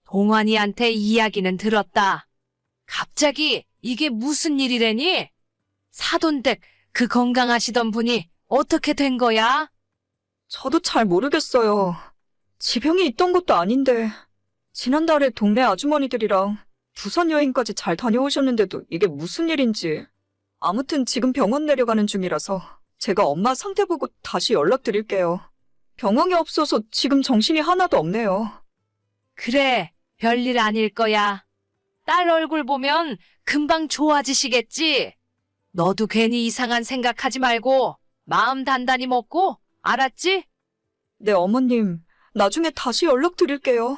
동환이한테 이야기는 들었다. 갑자기 이게 무슨 일이래니? 사돈댁 그 건강하시던 분이 어떻게 된 거야? 저도 잘 모르겠어요. 지병이 있던 것도 아닌데 지난달에 동네 아주머니들이랑 부산 여행까지 잘 다녀오셨는데도 이게 무슨 일인지. 아무튼 지금 병원 내려가는 중이라서 제가 엄마 상태 보고 다시 연락드릴게요. 병원에 없어서 지금 정신이 하나도 없네요. 그래, 별일 아닐 거야. 딸 얼굴 보면 금방 좋아지시겠지? 너도 괜히 이상한 생각하지 말고 마음 단단히 먹고, 알았지? 네, 어머님. 나중에 다시 연락드릴게요.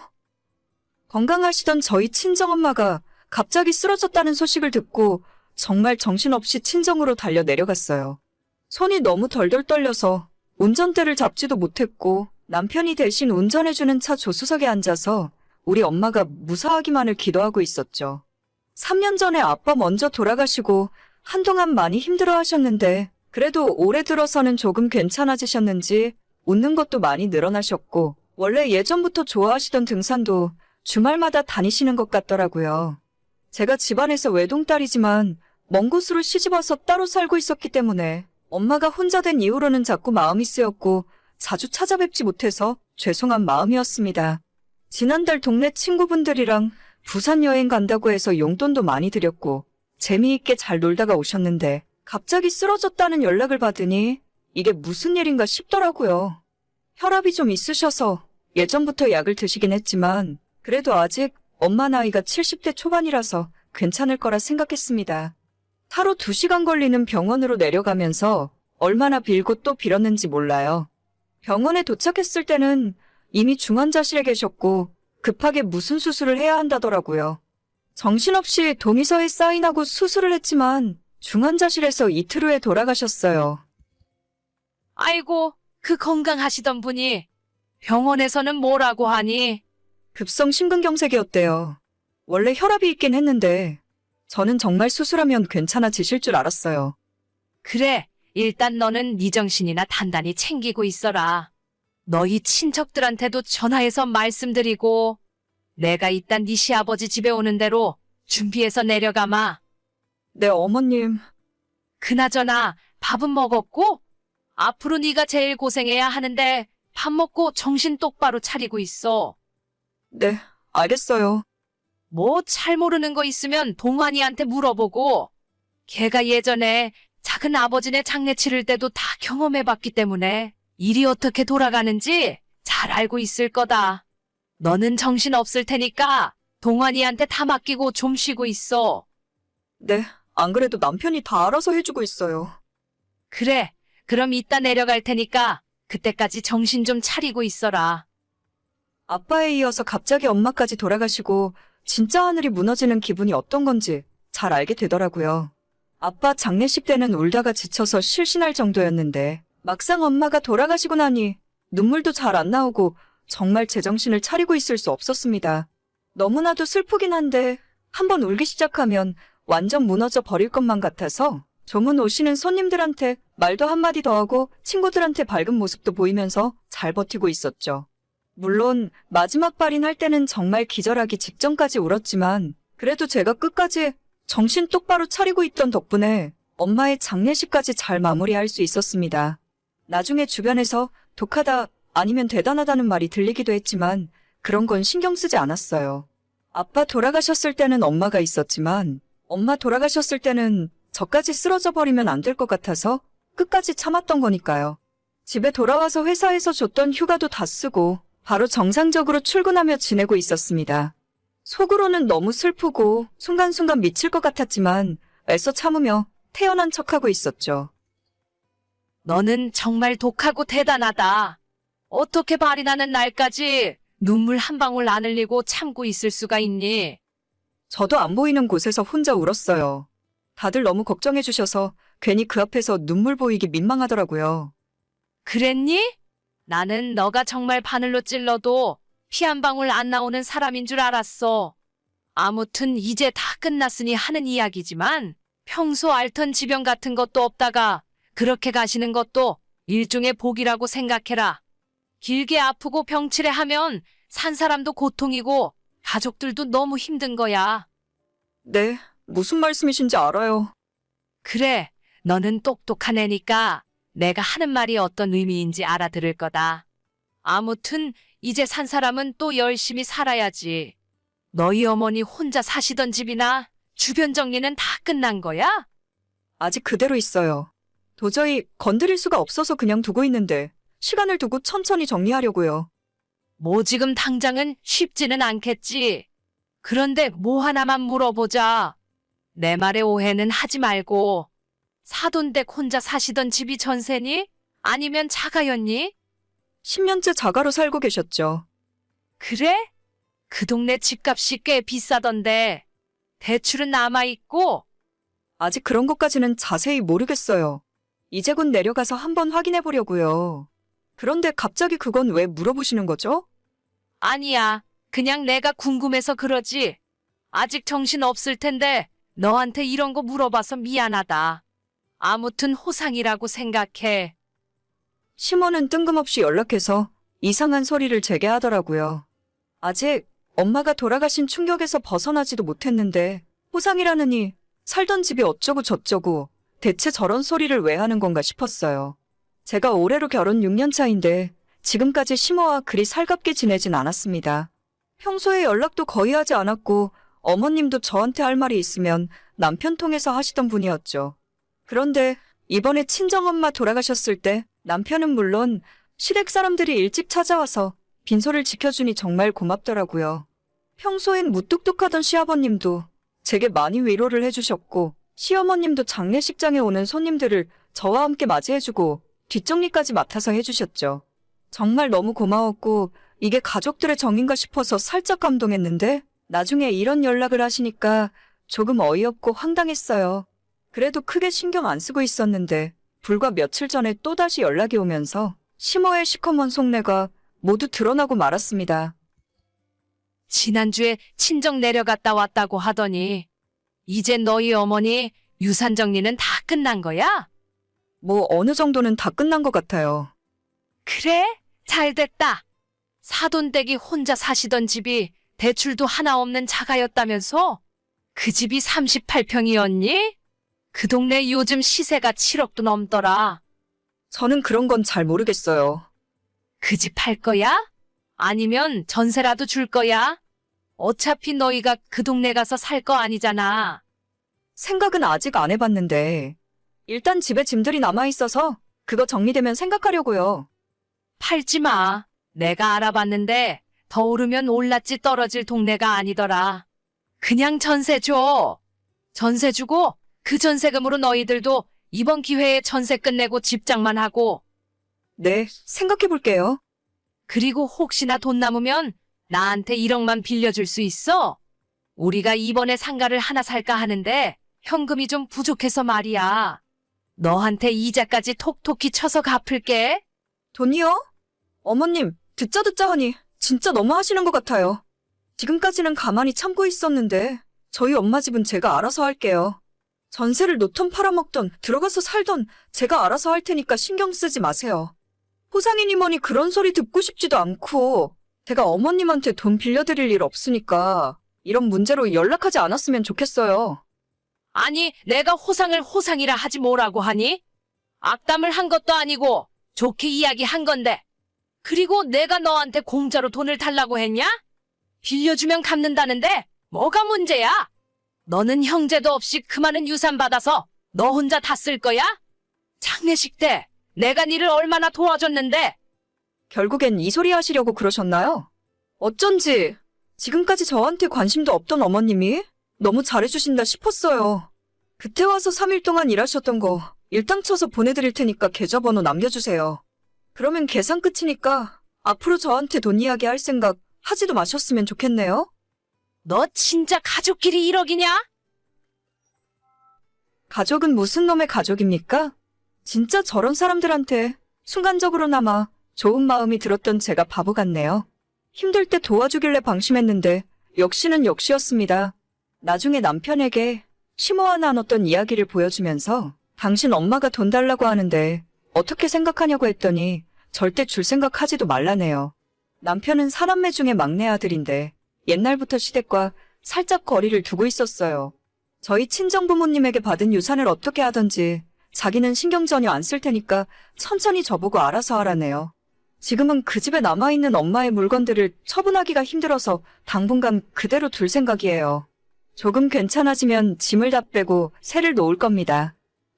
건강하시던 저희 친정엄마가 갑자기 쓰러졌다는 소식을 듣고 정말 정신없이 친정으로 달려 내려갔어요. 손이 너무 덜덜 떨려서 운전대를 잡지도 못했고 남편이 대신 운전해주는 차 조수석에 앉아서 우리 엄마가 무사하기만을 기도하고 있었죠. 3년 전에 아빠 먼저 돌아가시고 한동안 많이 힘들어 하셨는데 그래도 올해 들어서는 조금 괜찮아지셨는지 웃는 것도 많이 늘어나셨고 원래 예전부터 좋아하시던 등산도 주말마다 다니시는 것 같더라고요. 제가 집안에서 외동딸이지만 먼 곳으로 시집와서 따로 살고 있었기 때문에 엄마가 혼자 된 이후로는 자꾸 마음이 쓰였고 자주 찾아뵙지 못해서 죄송한 마음이었습니다. 지난달 동네 친구분들이랑 부산 여행 간다고 해서 용돈도 많이 드렸고 재미있게 잘 놀다가 오셨는데 갑자기 쓰러졌다는 연락을 받으니 이게 무슨 일인가 싶더라고요. 혈압이 좀 있으셔서 예전부터 약을 드시긴 했지만 그래도 아직 엄마 나이가 70대 초반이라서 괜찮을 거라 생각했습니다. 하루 2시간 걸리는 병원으로 내려가면서 얼마나 빌고 또 빌었는지 몰라요. 병원에 도착했을 때는 이미 중환자실에 계셨고 급하게 무슨 수술을 해야 한다더라고요. 정신없이 동의서에 사인하고 수술을 했지만 중환자실에서 이틀 후에 돌아가셨어요. 아이고, 그 건강하시던 분이 병원에서는 뭐라고 하니? 급성 심근경색이었대요. 원래 혈압이 있긴 했는데 저는 정말 수술하면 괜찮아지실 줄 알았어요. 그래, 일단 너는 네 정신이나 단단히 챙기고 있어라. 너희 친척들한테도 전화해서 말씀드리고 내가 이딴 네 시아버지 집에 오는 대로 준비해서 내려가마. 네, 어머님. 그나저나 밥은 먹었고? 앞으로 네가 제일 고생해야 하는데 밥 먹고 정신 똑바로 차리고 있어. 네, 알겠어요. 뭐 잘 모르는 거 있으면 동환이한테 물어보고. 걔가 예전에 작은 아버지네 장례 치를 때도 다 경험해봤기 때문에 일이 어떻게 돌아가는지 잘 알고 있을 거다. 너는 정신 없을 테니까 동환이한테 다 맡기고 좀 쉬고 있어. 네, 안 그래도 남편이 다 알아서 해주고 있어요. 그래, 그럼 이따 내려갈 테니까 그때까지 정신 좀 차리고 있어라. 아빠에 이어서 갑자기 엄마까지 돌아가시고 진짜 하늘이 무너지는 기분이 어떤 건지 잘 알게 되더라고요. 아빠 장례식 때는 울다가 지쳐서 실신할 정도였는데 막상 엄마가 돌아가시고 나니 눈물도 잘 안 나오고 정말 제정신을 차리고 있을 수 없었습니다. 너무나도 슬프긴 한데 한번 울기 시작하면 완전 무너져 버릴 것만 같아서 조문 오시는 손님들한테 말도 한마디 더 하고 친구들한테 밝은 모습도 보이면서 잘 버티고 있었죠. 물론 마지막 발인할 때는 정말 기절하기 직전까지 울었지만 그래도 제가 끝까지 정신 똑바로 차리고 있던 덕분에 엄마의 장례식까지 잘 마무리할 수 있었습니다. 나중에 주변에서 독하다 아니면 대단하다는 말이 들리기도 했지만 그런 건 신경 쓰지 않았어요. 아빠 돌아가셨을 때는 엄마가 있었지만 엄마 돌아가셨을 때는 저까지 쓰러져 버리면 안 될 것 같아서 끝까지 참았던 거니까요. 집에 돌아와서 회사에서 줬던 휴가도 다 쓰고 바로 정상적으로 출근하며 지내고 있었습니다. 속으로는 너무 슬프고 순간순간 미칠 것 같았지만 애써 참으며 태어난 척하고 있었죠. 너는 정말 독하고 대단하다. 어떻게 발인하는 날까지 눈물 한 방울 안 흘리고 참고 있을 수가 있니? 저도 안 보이는 곳에서 혼자 울었어요. 다들 너무 걱정해 주셔서 괜히 그 앞에서 눈물 보이기 민망하더라고요. 그랬니? 나는 너가 정말 바늘로 찔러도 피 한 방울 안 나오는 사람인 줄 알았어. 아무튼 이제 다 끝났으니 하는 이야기지만 평소 앓던 지병 같은 것도 없다가 그렇게 가시는 것도 일종의 복이라고 생각해라. 길게 아프고 병치레 하면 산 사람도 고통이고 가족들도 너무 힘든 거야. 네, 무슨 말씀이신지 알아요. 그래, 너는 똑똑한 애니까 내가 하는 말이 어떤 의미인지 알아들을 거다. 아무튼 이제 산 사람은 또 열심히 살아야지. 너희 어머니 혼자 사시던 집이나 주변 정리는 다 끝난 거야? 아직 그대로 있어요. 도저히 건드릴 수가 없어서 그냥 두고 있는데 시간을 두고 천천히 정리하려고요. 뭐 지금 당장은 쉽지는 않겠지. 그런데 뭐 하나만 물어보자. 내 말에 오해는 하지 말고 사돈댁 혼자 사시던 집이 전세니? 아니면 자가였니? 10년째 자가로 살고 계셨죠. 그래? 그 동네 집값이 꽤 비싸던데 대출은 남아있고. 아직 그런 것까지는 자세히 모르겠어요. 이제 곧 내려가서 한번 확인해 보려고요. 그런데 갑자기 그건 왜 물어보시는 거죠? 아니야. 그냥 내가 궁금해서 그러지. 아직 정신 없을 텐데 너한테 이런 거 물어봐서 미안하다. 아무튼 호상이라고 생각해. 시모는 뜬금없이 연락해서 이상한 소리를 제게 하더라고요. 아직 엄마가 돌아가신 충격에서 벗어나지도 못했는데 호상이라느니 살던 집이 어쩌고 저쩌고 대체 저런 소리를 왜 하는 건가 싶었어요. 제가 올해로 결혼 6년 차인데 지금까지 시모와 그리 살갑게 지내진 않았습니다. 평소에 연락도 거의 하지 않았고 어머님도 저한테 할 말이 있으면 남편 통해서 하시던 분이었죠. 그런데 이번에 친정엄마 돌아가셨을 때 남편은 물론 시댁 사람들이 일찍 찾아와서 빈소를 지켜주니 정말 고맙더라고요. 평소엔 무뚝뚝하던 시아버님도 제게 많이 위로를 해주셨고 시어머님도 장례식장에 오는 손님들을 저와 함께 맞이해주고 뒷정리까지 맡아서 해주셨죠. 정말 너무 고마웠고 이게 가족들의 정인가 싶어서 살짝 감동했는데 나중에 이런 연락을 하시니까 조금 어이없고 황당했어요. 그래도 크게 신경 안 쓰고 있었는데 불과 며칠 전에 또다시 연락이 오면서 시모의 시커먼 속내가 모두 드러나고 말았습니다. 지난주에 친정 내려갔다 왔다고 하더니 이제 너희 어머니 유산 정리는 다 끝난 거야? 뭐 어느 정도는 다 끝난 것 같아요. 그래? 잘 됐다. 사돈댁이 혼자 사시던 집이 대출도 하나 없는 자가였다면서? 그 집이 38평이었니? 그 동네 요즘 시세가 7억도 넘더라. 저는 그런 건 잘 모르겠어요. 그 집 팔 거야? 아니면 전세라도 줄 거야? 어차피 너희가 그 동네 가서 살 거 아니잖아. 생각은 아직 안 해봤는데 일단 집에 짐들이 남아있어서 그거 정리되면 생각하려고요. 팔지 마. 내가 알아봤는데 더 오르면 올랐지 떨어질 동네가 아니더라. 그냥 전세 줘. 전세 주고 그 전세금으로 너희들도 이번 기회에 전세 끝내고 집장만 하고, 네, 생각해볼게요. 그리고 혹시나 돈 남으면 나한테 1억만 빌려줄 수 있어? 우리가 이번에 상가를 하나 살까 하는데 현금이 좀 부족해서 말이야. 너한테 이자까지 톡톡히 쳐서 갚을게. 돈이요? 어머님, 듣자 하니 진짜 너무 하시는 것 같아요. 지금까지는 가만히 참고 있었는데 저희 엄마 집은 제가 알아서 할게요. 전세를 놓던 팔아먹던 들어가서 살던 제가 알아서 할 테니까 신경 쓰지 마세요. 호상이니머니 그런 소리 듣고 싶지도 않고 제가 어머님한테 돈 빌려드릴 일 없으니까 이런 문제로 연락하지 않았으면 좋겠어요. 아니, 내가 호상을 호상이라 하지 뭐라고 하니? 악담을 한 것도 아니고 좋게 이야기한 건데. 그리고 내가 너한테 공짜로 돈을 달라고 했냐? 빌려주면 갚는다는데 뭐가 문제야? 너는 형제도 없이 그 많은 유산 받아서 너 혼자 다 쓸 거야? 장례식 때 내가 니를 얼마나 도와줬는데. 결국엔 이 소리 하시려고 그러셨나요? 어쩐지 지금까지 저한테 관심도 없던 어머님이 너무 잘해주신다 싶었어요. 그때 와서 3일 동안 일하셨던 거 일당 쳐서 보내드릴 테니까 계좌번호 남겨주세요. 그러면 계산 끝이니까 앞으로 저한테 돈 이야기 할 생각 하지도 마셨으면 좋겠네요. 너 진짜 가족끼리 1억이냐? 가족은 무슨 놈의 가족입니까? 진짜 저런 사람들한테 순간적으로나마 좋은 마음이 들었던 제가 바보 같네요. 힘들 때 도와주길래 방심했는데 역시는 역시였습니다. 나중에 남편에게 시모와 나눴던 이야기를 보여주면서 당신 엄마가 돈 달라고 하는데 어떻게 생각하냐고 했더니 절대 줄 생각하지도 말라네요. 남편은 사남매 중에 막내 아들인데 옛날부터 시댁과 살짝 거리를 두고 있었어요. 저희 친정부모님에게 받은 유산을 어떻게 하던지 자기는 신경 전혀 안 쓸 테니까 천천히 저보고 알아서 하라네요. 지금은 그 집에 남아있는 엄마의 물건들을 처분하기가 힘들어서 당분간 그대로 둘 생각이에요. 조금 괜찮아지면 짐을 다 빼고 새를 놓을 겁니다.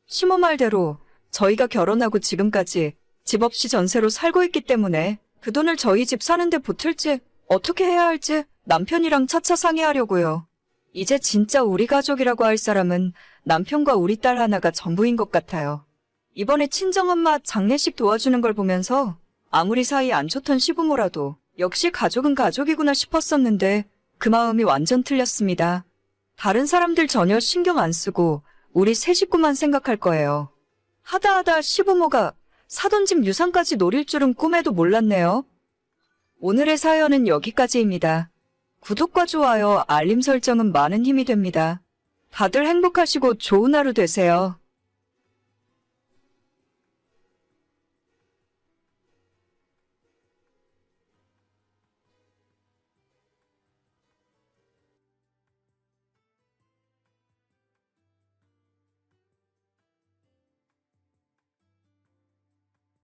시모 말대로 저희가 결혼하고 지금까지 집 없이 전세로 살고 있기 때문에 그 돈을 저희 집 사는데 보탤지 어떻게 해야 할지 남편이랑 차차 상의하려고요. 이제 진짜 우리 가족이라고 할 사람은 남편과 우리 딸 하나가 전부인 것 같아요. 이번에 친정엄마 장례식 도와주는 걸 보면서 아무리 사이 안 좋던 시부모라도 역시 가족은 가족이구나 싶었었는데 그 마음이 완전 틀렸습니다. 다른 사람들 전혀 신경 안 쓰고 우리 세 식구만 생각할 거예요. 하다 시부모가 사돈 집 유산까지 노릴 줄은 꿈에도 몰랐네요. 오늘의 사연은 여기까지입니다. 구독과 좋아요, 알림 설정은 많은 힘이 됩니다. 다들 행복하시고 좋은 하루 되세요.